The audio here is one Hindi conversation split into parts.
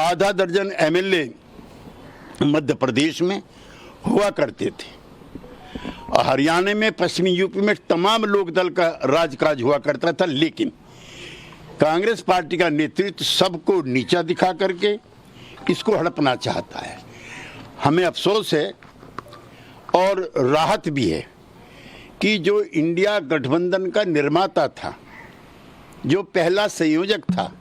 आधा दर्जन एमएलए मध्य प्रदेश में हुआ करते थे। हरियाणा में, पश्चिमी यूपी में तमाम लोक दल का राजकाज हुआ करता था, लेकिन कांग्रेस पार्टी का नेतृत्व सबको नीचा दिखा करके इसको हड़पना चाहता है। हमें अफसोस है और राहत भी है कि जो इंडिया गठबंधन का निर्माता था, जो पहला संयोजक था,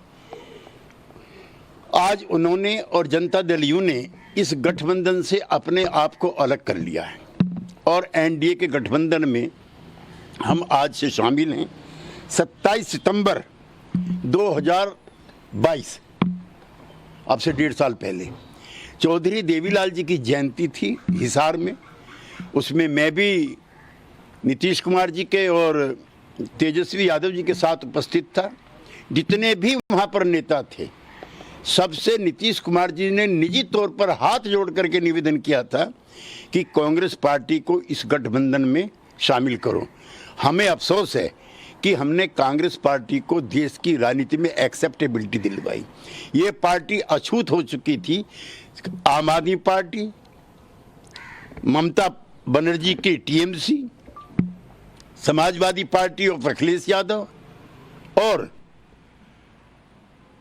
आज उन्होंने और जनता दल यू ने इस गठबंधन से अपने आप को अलग कर लिया है और एनडीए के गठबंधन में हम आज से शामिल हैं। 27 सितंबर 2022, अब से 1.5 साल पहले, चौधरी देवीलाल जी की जयंती थी हिसार में। उसमें मैं भी नीतीश कुमार जी के और तेजस्वी यादव जी के साथ उपस्थित था। जितने भी वहाँ पर नेता थे, सबसे नीतीश कुमार जी ने निजी तौर पर हाथ जोड़ करके निवेदन किया था कि कांग्रेस पार्टी को इस गठबंधन में शामिल करो। हमें अफसोस है कि हमने कांग्रेस पार्टी को देश की राजनीति में एक्सेप्टेबिलिटी दिलवाई। ये पार्टी अछूत हो चुकी थी। आम आदमी पार्टी, ममता बनर्जी की TMC, Samajwadi party of Akhilesh Yadav और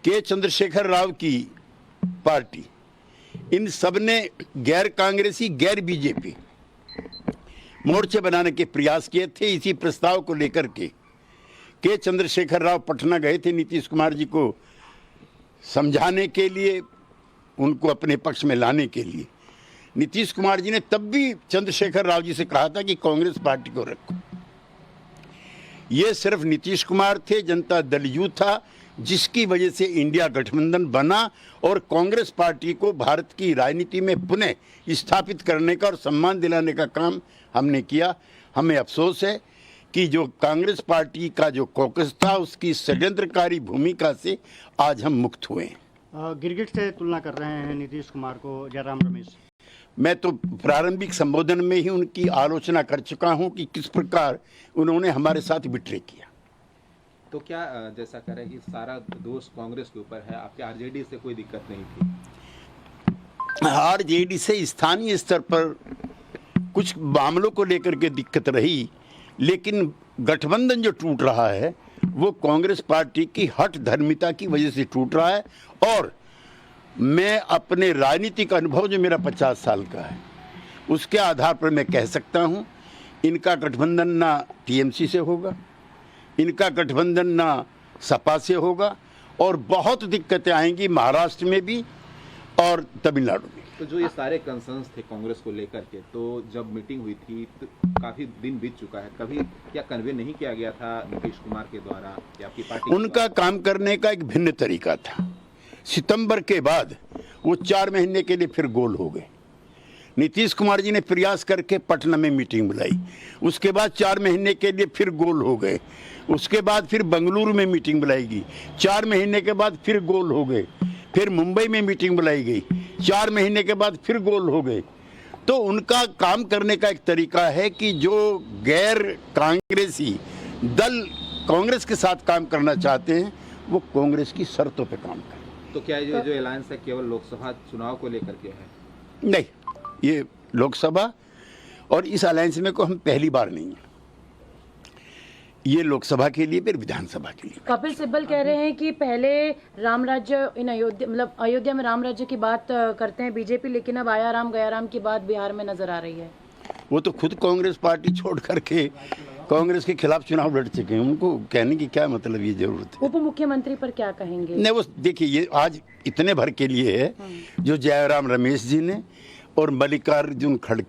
के चंद्रशेखर राव की पार्टी, इन सब ने गैर कांग्रेसी, गैर बीजेपी मोर्चे बनाने के प्रयास किए थे। इसी प्रस्ताव को लेकर के चंद्रशेखर राव पटना गए थे नीतीश कुमार जी को समझाने के लिए, उनको अपने पक्ष में लाने के लिए। नीतीश कुमार जी ने तब भी चंद्रशेखर राव जी से कहा था कि कांग्रेस पार्टी को रखो। ये सिर्फ नीतीश कुमार थे, जनता दल यू था, जिसकी वजह से इंडिया गठबंधन बना और कांग्रेस पार्टी को भारत की राजनीति में पुनः स्थापित करने का और सम्मान दिलाने का काम हमने किया। हमें अफसोस है कि जो कांग्रेस पार्टी का जो कॉकस था, उसकी षड्यंत्रकारी भूमिका से आज हम मुक्त हुए हैं। गिरगिट से तुलना कर रहे हैं नीतीश कुमार को जयराम रमेश। मैं तो प्रारंभिक संबोधन में ही उनकी आलोचना कर चुका हूं कि किस प्रकार उन्होंने हमारे साथ बिट्रे किया। तो क्या जैसा कह रहे हैं कि सारा दोष कांग्रेस के ऊपर है, आपके आरजेडी से कोई दिक्कत नहीं थी? आरजेडी से स्थानीय स्तर पर कुछ मामलों को लेकर के दिक्कत रही, लेकिन गठबंधन जो टूट रहा है वो कांग्रेस पार्टी की हठ धर्मिता की वजह से टूट रहा है। और मैं अपने राजनीतिक अनुभव जो मेरा 50 साल का है, उसके आधार पर मैं कह सकता हूं, इनका गठबंधन ना टीएमसी से होगा, इनका गठबंधन ना सपा से होगा और बहुत दिक्कतें आएंगी महाराष्ट्र में भी और तमिलनाडु में। तो जो ये सारे कंसर्न्स थे कांग्रेस को लेकर के, तो जब मीटिंग हुई थी तो काफी दिन बीत चुका है, कभी क्या कन्वे नहीं किया गया था नीतीश कुमार के द्वारा या आपकी पार्टी? उनका काम करने का एक भिन्न तरीका था। सितंबर के बाद वो 4 महीने के लिए फिर गोल हो गए। नीतीश कुमार जी ने प्रयास करके पटना में मीटिंग बुलाई, उसके बाद 4 महीने के लिए फिर गोल हो गए, उसके बाद फिर बंगलुरु में मीटिंग बुलाएगी, 4 महीने के बाद फिर गोल हो गए, फिर मुंबई में मीटिंग बुलाई गई, 4 महीने के बाद फिर गोल हो गए। तो उनका काम करने का एक तरीका है कि जो गैर कांग्रेसी दल कांग्रेस के साथ काम करना चाहते हैं, वो कांग्रेस की शर्तों पर काम करें। तो क्या ये जो अलायंस है केवल लोकसभा चुनाव को लेकर के है? नहीं, ये लोकसभा और इस अलायंस में को हम पहली बार नहीं है, ये लोकसभा के लिए फिर विधानसभा के लिए। कपिल सिब्बल कह रहे हैं कि पहले राम राज्य इन अयोध्या, मतलब अयोध्या में राम राज्य की बात करते हैं बीजेपी, लेकिन अब आया राम गया राम की बात बिहार में नजर आ रही है। वो तो खुद कांग्रेस पार्टी छोड़ करके कांग्रेस के खिलाफ चुनाव लड़ चुके हैं, उनको कहने की क्या मतलब, ये जरूरत है? उप मुख्यमंत्री पर क्या कहेंगे? नहीं, वो देखिए, ये आज इतने भर के लिए है जो जयराम रमेश जी ने और मल्लिकार्जुन खड़गे